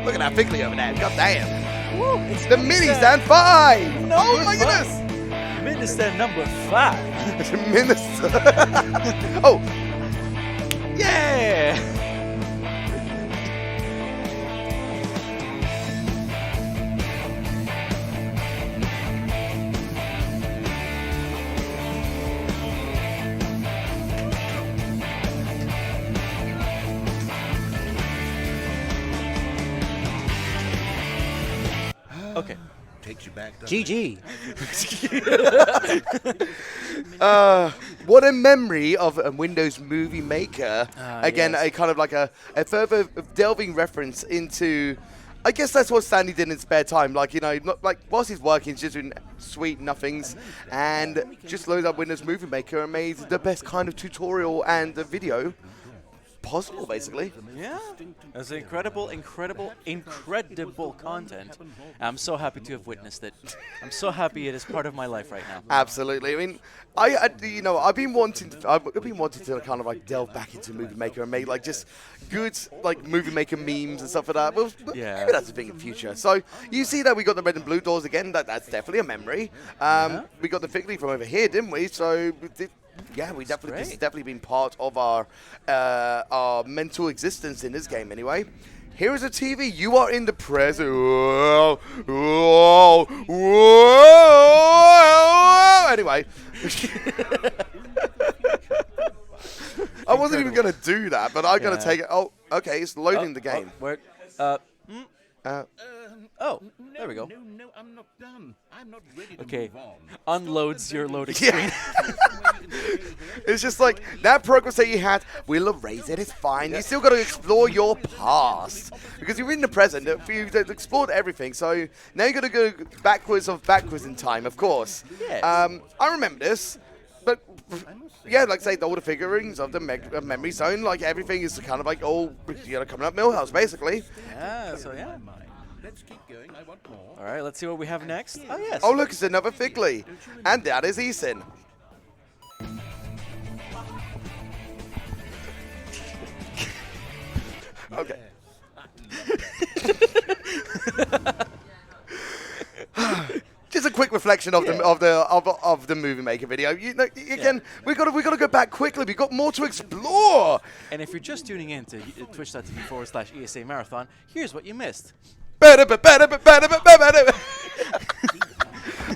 Look at that Figgly over there. God damn. Woo, it's The mini stand 5. Number Oh my 5. goodness. Mini stand number 5. Minister. Oh. Yeah. Okay. Takes you back to GG. What a memory of a Windows Movie Maker. Again, yes. a kind of like a further delving reference into, I guess that's what Stanley did in spare time. Like, not, like whilst he's working, he's just doing sweet nothings and just loaded up Windows Movie Maker and made the best kind of tutorial and the video possible, basically. Yeah, it's incredible content. I'm so happy to have witnessed it. I'm so happy it is part of my life right now. Absolutely. I mean, I've been wanting to kind of like delve back into Movie Maker and make like just good like Movie Maker memes and stuff like that. Well, Yeah. maybe that's a thing in the future. So you see that we got the red and blue doors again. That's definitely a memory. We got the fig leaf from over here, didn't we? So. Yeah, this has definitely been part of our mental existence in this game anyway. Here is a TV. You are in the present. Whoa, whoa, whoa. Anyway. I wasn't even going to do that, but I'm going to take it. Oh, okay, it's loading the game. Oh, there we go. No, I'm not done. I'm not ready to Okay, move on. unloads your loading Yeah. screen. It's just like that progress that you had, we'll erase it, it's fine. You still got to explore your past. Because you're in the present, you've explored everything, so now you got to go backwards in time, of course. Yes. I remember this, but yeah, like say, all the figurines of the memory zone, like everything is kind of like all, coming up Millhouse, basically. Yeah, so yeah. Let's keep going. I want more. All right, let's see what we have next. Oh, yes. Oh, look, it's another Figley. And that is Eason. Okay. Just a quick reflection of the Movie Maker video. Again, we got to go back quickly. We got more to explore. And if you're just tuning in to twitch.tv/ESA Marathon, here's what you missed.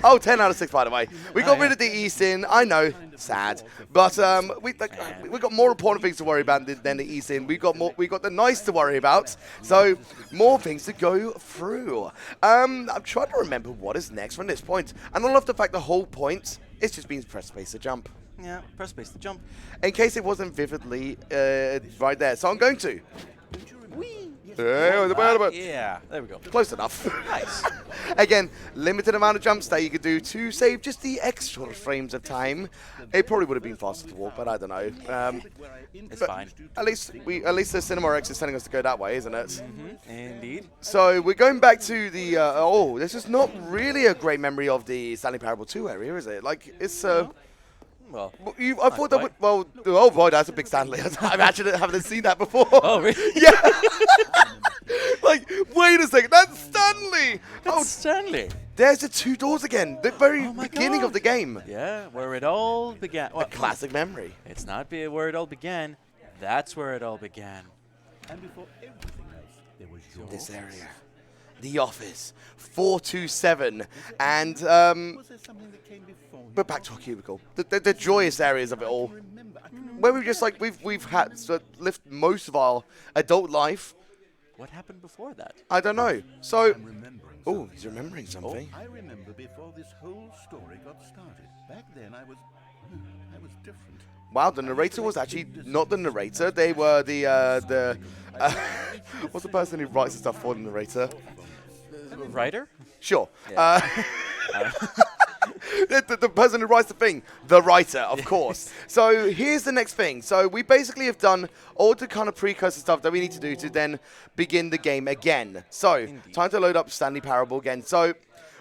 Oh, 10 out of 6, by the way. We got rid of the Easton. I know, sad, but we got more important things to worry about than the Easton. We got the nice to worry about. So more things to go through. I'm trying to remember what is next from this point, and I love the fact the whole point is just being press space to jump. Yeah, press space to jump. In case it wasn't vividly right there, so I'm going to. Yeah, there we go. Close enough. Nice. Again, limited amount of jumps that you could do to save just the extra frames of time. It probably would have been faster to walk, but I don't know. It's fine. At least the Cinema X is telling us to go that way, isn't it? Mm-hmm. Indeed. So we're going back to the. This is not really a great memory of the Stanley Parable 2 area, is it? Like it's. Well, I thought that would. Well, oh boy, that's a big Stanley. I actually haven't seen that before. oh, really? Yeah. Like, wait a second, that's Stanley! That's Stanley. There's the 2 doors again, the very beginning God. of the game. Yeah, where it all began. Well, A classic memory. it's not where it all began. That's where it all began. And before everything else, there was your This area. The office. 427. And, Was there something that came before you? we're back to our cubicle. The joyous areas of it all. Remember, I can remember. Where we've just, like, we've had to live most of our adult life. What happened before that? I don't know. So, I'm remembering. oh, he's remembering something. I remember before this whole story got started. Back then, I was different. Wow, the narrator was actually not the narrator. They were the what's the person who writes the stuff for the narrator? Writer? Sure. Yeah. The person who writes the thing, the writer, of course. So here's the next thing. So we basically have done all the kind of precursor stuff that we need to do to then begin the game again. So time to load up Stanley Parable again. So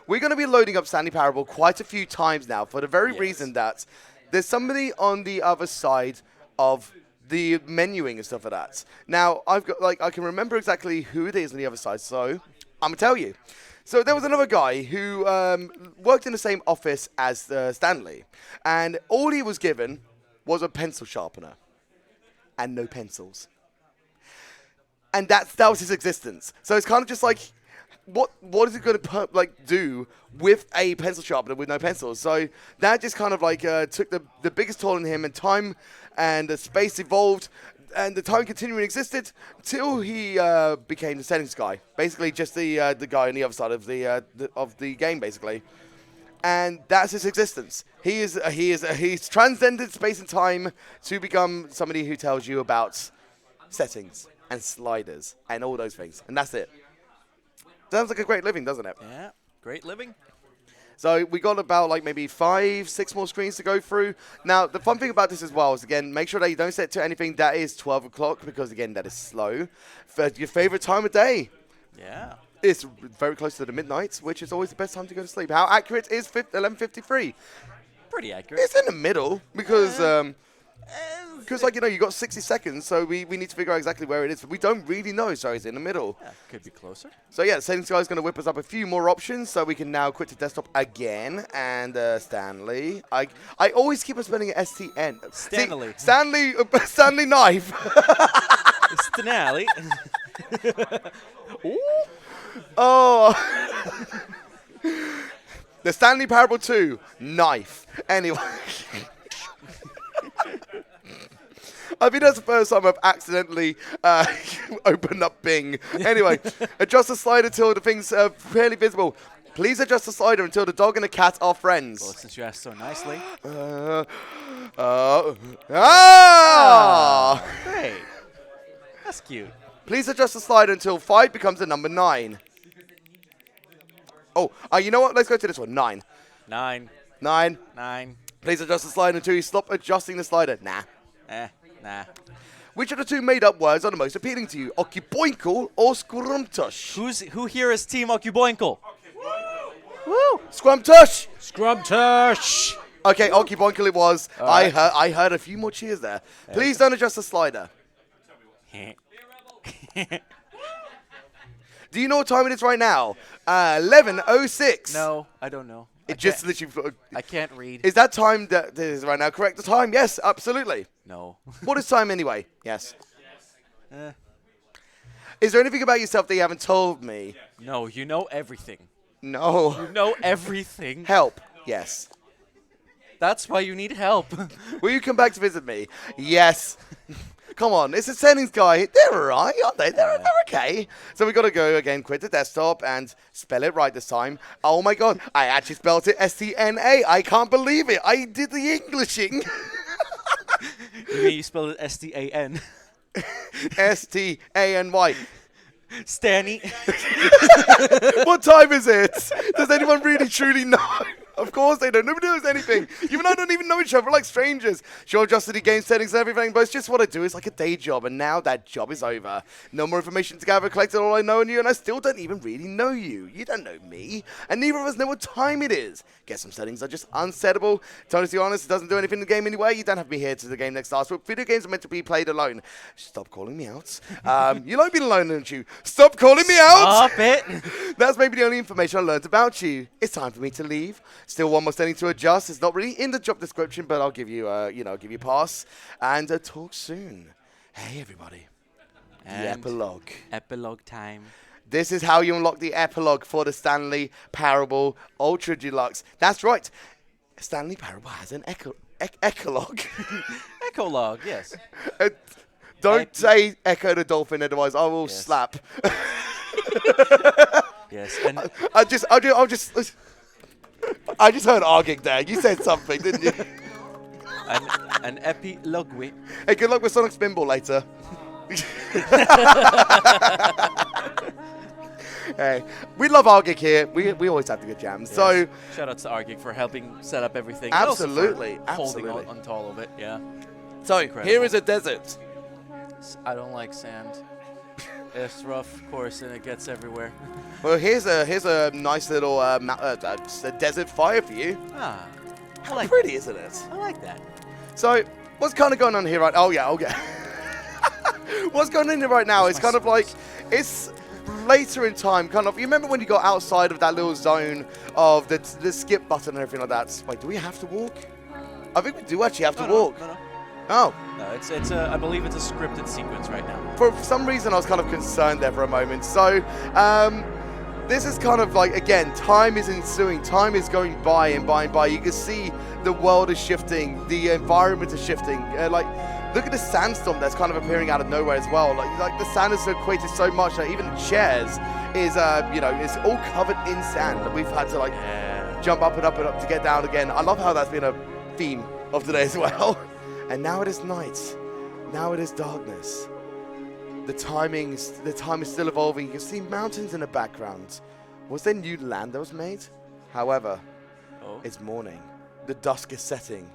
we're going to be loading up Stanley Parable quite a few times now for the very reason that there's somebody on the other side of the menuing and stuff like that. Now, I've got I can remember exactly who it is on the other side, so I'm going to tell you. So there was another guy who worked in the same office as Stanley, and all he was given was a pencil sharpener and no pencils. And that was his existence. So it's kind of just like, what is it going to do with a pencil sharpener with no pencils? So that just kind of took the biggest toll on him, and time and the space evolved. And the time continuing existed till he became the settings guy. Basically, just the guy on the other side of the game, basically. And that's his existence. He's transcended space and time to become somebody who tells you about settings and sliders and all those things. And that's it. Sounds like a great living, doesn't it? Yeah, great living. So we got about like maybe 5, 6 more screens to go through. Now, the fun thing about this as well is, again, make sure that you don't set to anything that is 12 o'clock because, again, that is slow. For your favorite time of day. Yeah. It's very close to the midnight, which is always the best time to go to sleep. How accurate is 11:53? Pretty accurate. It's in the middle because, like, you know, you got 60 seconds, so we need to figure out exactly where it is. We don't really know, so it's in the middle. Yeah, could be closer. So yeah, the settings guy is going to whip us up a few more options, so we can now quit the desktop again. And Stanley, I always keep on spelling it STN. Stanley. See, Stanley knife. Stanley. Ooh. Oh. The Stanley Parable 2 knife. Anyway. I think that's the first time I've accidentally opened up Bing. Anyway, adjust the slider till the thing's fairly visible. Please adjust the slider until the dog and the cat are friends. Well, since you asked so nicely. Great. That's cute. Please adjust the slider until 5 becomes the number 9. Oh, you know what? Let's go to this one. 9. 9. 9. 9. Please adjust the slider until you stop adjusting the slider. Nah. Nah. Which of the 2 made-up words are the most appealing to you? Okiboinkle or Scrumtush? Who here is Team Okiboinkle? Woo! Scrumtush! Scrumtush! Okay, Okiboinkle it was. I heard a few more cheers there. Please don't adjust the slider. Do you know what time it is right now? 11:06. No, I don't know. It just literally. I can't read. Is that time that is right now correct? The time? Yes, absolutely. No. What is time anyway? Yes. Is there anything about yourself that you haven't told me? No, you know everything. No. You know everything. Help. Yes. That's why you need help. Will you come back to visit me? Yes. Come on, it's a settings guy. They're alright, aren't they? They're okay. So we got to go again, quit the desktop and spell it right this time. Oh my god, I actually spelled it S-T-N-A. I can't believe it. I did the Englishing. You mean you spelled it S-T-A-N? S-T-A-N-Y. Stanny. What time is it? Does anyone really truly know? Of course they don't. Nobody knows anything. You and I don't even know each other. We're like strangers. Sure, adjusted the game settings and everything, but it's just what I do. It's like a day job, and now that job is over. No more information to gather. Collected all I know on you, and I still don't even really know you. You don't know me, and neither of us know what time it is. Guess some settings are just unsettable. To be honest, it doesn't do anything in the game anyway. You don't have to be here to the game next starts. But video games are meant to be played alone. Stop calling me out. You like being alone, don't you? Stop calling me out. Stop it. That's maybe the only information I learned about you. It's time for me to leave. Still one more setting to adjust. It's not really in the job description, but I'll give you, give you a pass. And talk soon. Hey, everybody. And the epilogue. Epilogue time. This is how you unlock the epilogue for the Stanley Parable Ultra Deluxe. That's right. Stanley Parable has an ecologue. Ecologue, yes. Don't say Echo the Dolphin, otherwise I will slap. Yes. And I just heard arguing there. You said something, didn't you? an epilogue. Hey, good luck with Sonic Spinball later. Hey, we love Argig here. We always have the good jams. Yes. So shout out to Argig for helping set up everything. Absolutely, and also for absolutely. holding on to all of it. Yeah. So Incredible. here is a desert. I don't like sand. It's rough, of course, and it gets everywhere. Well, here's a nice little desert fire for you. Ah, How pretty, isn't it? I like that. So what's kind of going on here right? Oh yeah. What's going on here right now? It's kind of like it's later in time. Kind of. You remember when you got outside of that little zone of the skip button and everything like that? Wait, do we have to walk? I think we do actually have to walk. No. Oh. No, it's I believe it's a scripted sequence right now. For some reason, I was kind of concerned there for a moment. So, this is kind of like, again, time is ensuing. Time is going by and by and by. You can see the world is shifting. The environment is shifting. Look at the sandstorm that's kind of appearing out of nowhere as well. Like the sand is equated so much that even the chairs is, it's all covered in sand. We've had to, jump up and up and up to get down again. I love how that's been a theme of today as well. And now it is night. Now it is darkness. The time is still evolving. You can see mountains in the background. Was there new land that was made? However, It's morning. The dusk is setting.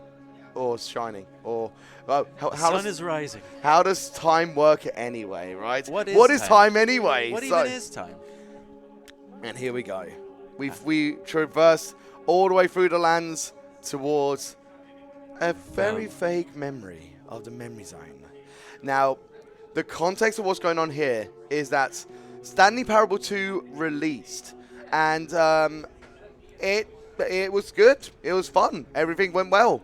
Or shining. Or... Well, The sun is rising. How does time work anyway, right? What is time anyway? What even is time? And here we go. We traverse all the way through the lands towards a very vague memory of the memory zone. Now, the context of what's going on here is that Stanley Parable 2 released, and it was good. It was fun. Everything went well.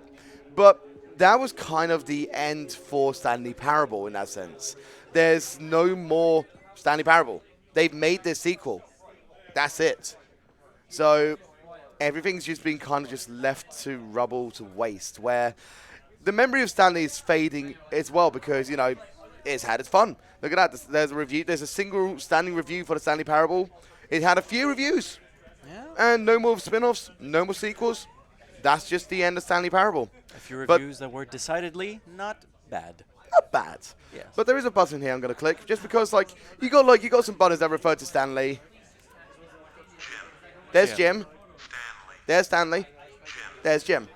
But that was kind of the end for Stanley Parable in that sense. There's no more Stanley Parable. They've made their sequel. That's it. So everything's just been kind of just left to rubble, to waste, where the memory of Stanley is fading as well because, you know, it's had its fun. Look at that. There's a review. There's a single standing review for the Stanley Parable. It had a few reviews. Yeah. And no more spin-offs, no more sequels. That's just the end of Stanley Parable. A few reviews that were decidedly not bad. Not bad. Yes. But there is a button here I'm going to click just because, like, you got some buttons that refer to Stanley. There's Jim. There's Stanley. There's Jim.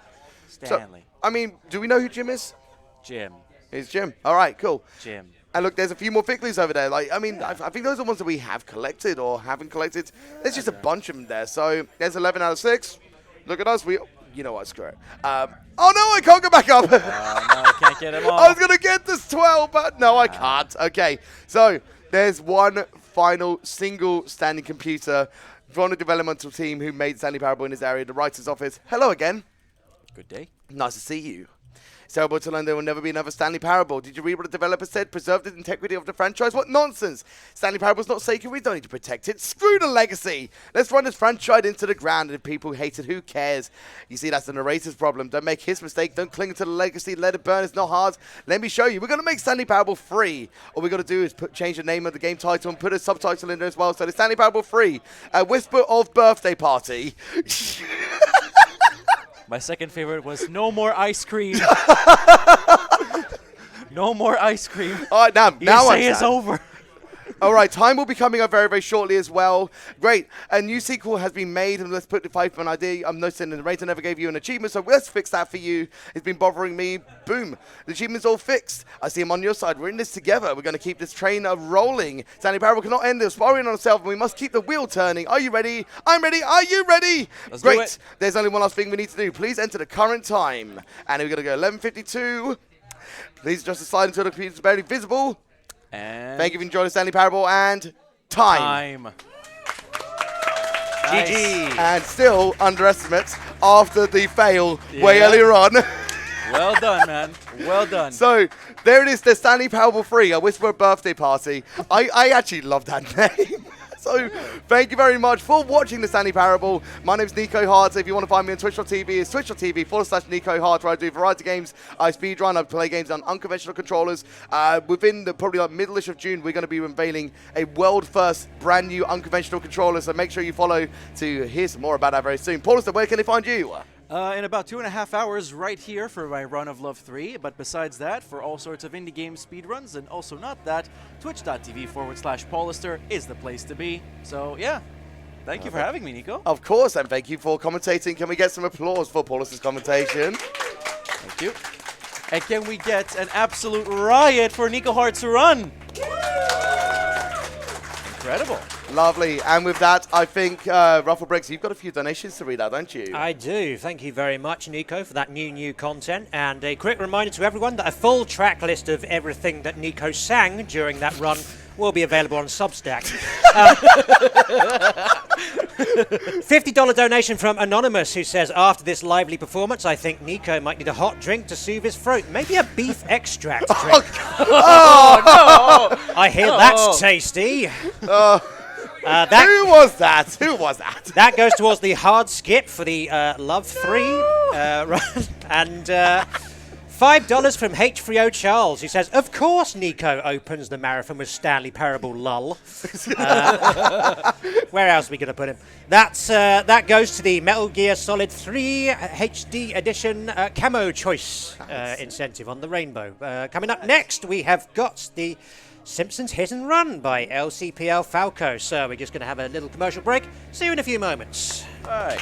Stanley. So, I mean, do we know who Jim is? Jim. It's Jim. All right, cool. Jim. And look, there's a few more Ficklys over there. Like, I mean, I think those are the ones that we have collected or haven't collected. There's just a bunch of them there. So there's 11 out of 6. Look at us. You know what? Screw it. Oh no, I can't go back up. No, I can't get them all. I was gonna get this 12, but no, I can't. Okay, so there's one final single standing computer from the developmental team who made Stanley Parable in his area, the writer's office. Hello again. Good day. Nice to see you. It's terrible to learn there will never be another Stanley Parable. Did you read what the developer said? Preserve the integrity of the franchise? What nonsense! Stanley Parable's not sacred. We don't need to protect it. Screw the legacy. Let's run this franchise into the ground. And if people hate it, who cares? You see, that's the narrator's problem. Don't make his mistake. Don't cling to the legacy. Let it burn. It's not hard. Let me show you. We're going to make Stanley Parable free. All we got to do is change the name of the game title and put a subtitle in there as well. So it's Stanley Parable free. A whisper of birthday party. My second favorite was no more ice cream. No more ice cream. All right, now ESA is over. All right, time will be coming up very, very shortly as well. Great. A new sequel has been made, and let's put the 5-point ID. I'm noticing the narrator never gave you an achievement, so let's fix that for you. It's been bothering me. Boom. The achievement's all fixed. I see him on your side. We're in this together. We're going to keep this train rolling. Stanley Parable cannot end this. Spiraling on itself, and we must keep the wheel turning. Are you ready? I'm ready. Are you ready? Let's do Great. it. There's only one last thing we need to do. Please enter the current time. And we're going to go 11:52. Please adjust the slide until the computer is barely visible. And Thank you for enjoying the Stanley Parable, and time. GG. And still underestimates after the fail way earlier on. Well done, man. Well done. So there it is, the Stanley Parable 3, a Whisper birthday party. I actually love that name. So thank you very much for watching the Stanley Parable. My name's Nikoheart. If you want to find me on twitch.tv, it's twitch.tv/Nikoheart, where I do variety games. I speedrun, I play games on unconventional controllers. Within the probably like middle-ish of June, we're going to be unveiling a world-first brand new unconventional controller. So make sure you follow to hear some more about that very soon. Paulus, where can they find you? In about 2.5 hours right here for my run of Love 3. But besides that, for all sorts of indie game speedruns and also not that, twitch.tv/Paulister is the place to be. So, yeah. Thank you for having me, Nico. Of course, and thank you for commentating. Can we get some applause for Paulus's commentation? Thank you. And can we get an absolute riot for Nikoheart's run? Incredible. Lovely. And with that, I think, Ruffle Briggs, you've got a few donations to read out, don't you? I do. Thank you very much, Nico, for that new content. And a quick reminder to everyone that a full track list of everything that Nico sang during that run will be available on Substack. $50 donation from Anonymous, who says, after this lively performance, I think Nico might need a hot drink to soothe his throat. Maybe a beef extract drink. Oh, no! I hear that's tasty. Who was that? Who was that? That goes towards the hard skip for the Love 3 run. And $5 from H3O Charles, who says, of course Nico opens the marathon with Stanley Parable lull. Where else are we going to put him? That goes to the Metal Gear Solid 3 HD Edition Camo Choice incentive on the rainbow. Coming up next, we have got the Simpsons Hit and Run by LCPL Falco. So we're just going to have a little commercial break. See you in a few moments. All right.